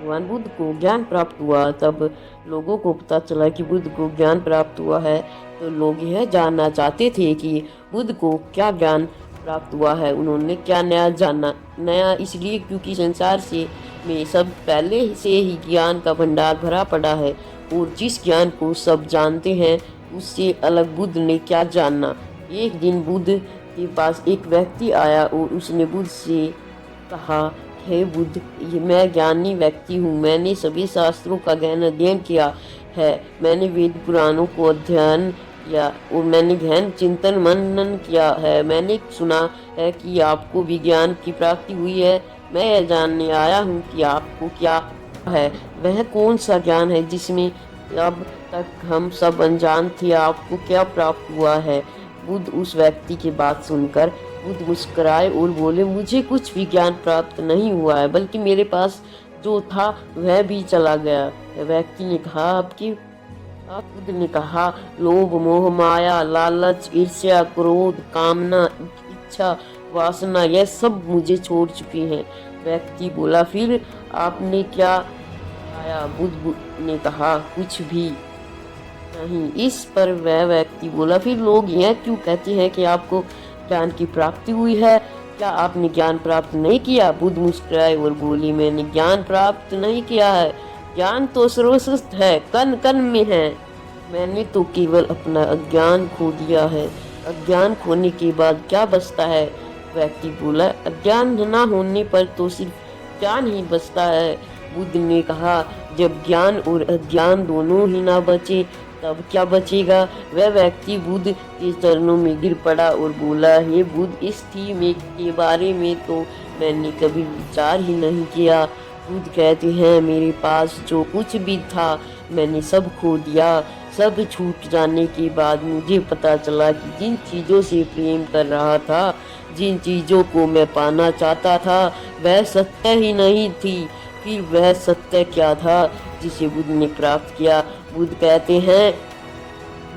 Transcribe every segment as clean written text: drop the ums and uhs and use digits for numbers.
भगवान बुद्ध को ज्ञान प्राप्त हुआ, तब लोगों को पता चला कि बुद्ध को ज्ञान प्राप्त हुआ है। तो लोग यह जानना चाहते थे कि बुद्ध को क्या ज्ञान प्राप्त हुआ है, उन्होंने क्या नया जाना। नया इसलिए क्योंकि संसार से में सब पहले से ही ज्ञान का भंडार भरा पड़ा है, और जिस ज्ञान को सब जानते हैं उससे अलग बुद्ध ने क्या जानना। एक दिन बुद्ध के पास एक व्यक्ति आया और उसने बुद्ध से कहा, हे बुद्ध, मैं ज्ञानी व्यक्ति हूँ, मैंने सभी शास्त्रों का गहन अध्ययन किया है, मैंने वेद पुराणों को अध्ययन किया और मैंने गहन चिंतन मनन किया है। मैंने सुना है कि आपको विज्ञान की प्राप्ति हुई है। मैं यह जानने आया हूँ कि आपको क्या है, वह कौन सा ज्ञान है जिसमें अब तक हम सब अनजान थे। आपको क्या प्राप्त हुआ है। बुद्ध उस व्यक्ति की बात सुनकर बुद्ध मुस्कुराए और बोले, मुझे कुछ भी ज्ञान प्राप्त नहीं हुआ है, बल्कि मेरे पास जो था वह भी चला गया। व्यक्ति ने कहा, बुद्ध ने कहा, लोभ मोह माया लालच ईर्ष्या क्रोध कामना इच्छा वासना यह सब मुझे छोड़ चुकी हैं। व्यक्ति बोला, फिर आपने क्या पाया। बुद्ध ने कहा, कुछ भी नहीं। इस पर वह व्यक्ति बोला, फिर लोग यह क्यों कहते हैं कि आपको ज्ञान की प्राप्ति हुई है, क्या आपने ज्ञान प्राप्त नहीं किया। बुद्ध मुस्कुराए और बोली, मैंने ज्ञान प्राप्त नहीं किया है, ज्ञान तो सर्वश्रेष्ठ है, कण कण में है, मैंने तो केवल अपना अज्ञान खो दिया है। अज्ञान खोने के बाद क्या बचता है। व्यक्ति बोला, अज्ञान न होने पर तो सिर्फ ज्ञान ही बचता है। बुद्ध ने कहा, जब ज्ञान और अज्ञान दोनों ही ना बचे तब क्या बचेगा। वह व्यक्ति बुद्ध के चरणों में गिर पड़ा और बोला, हे बुद्ध, इस थी में के बारे में तो मैंने कभी विचार ही नहीं किया। बुद्ध कहते हैं, मेरे पास जो कुछ भी था मैंने सब खो दिया। सब छूट जाने के बाद मुझे पता चला कि जिन चीज़ों से प्रेम कर रहा था, जिन चीज़ों को मैं पाना चाहता था, वह सत्य ही नहीं थी। फिर वह सत्य क्या था जिसे बुद्ध ने प्राप्त किया। बुद्ध कहते हैं,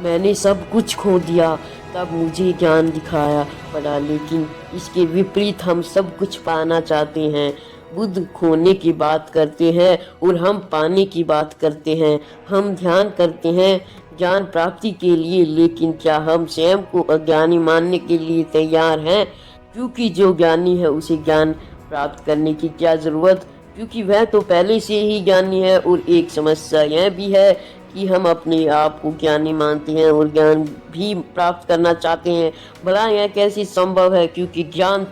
मैंने सब कुछ खो दिया, तब मुझे ज्ञान दिखाया पड़ा, लेकिन इसके विपरीत हम सब कुछ पाना चाहते हैं। बुद्ध खोने की बात करते हैं और हम पाने की बात करते हैं। हम ध्यान करते हैं ज्ञान प्राप्ति के लिए, लेकिन क्या हम स्वयं को अज्ञानी मानने के लिए तैयार हैं। क्योंकि जो ज्ञानी है उसे ज्ञान प्राप्त करने की क्या ज़रूरत, क्योंकि वह तो पहले से ही ज्ञानी है। और एक समस्या यह भी है कि हम अपने आप को ज्ञानी मानते हैं और ज्ञान भी प्राप्त करना चाहते हैं। भला यह कैसे संभव है, क्योंकि ज्ञान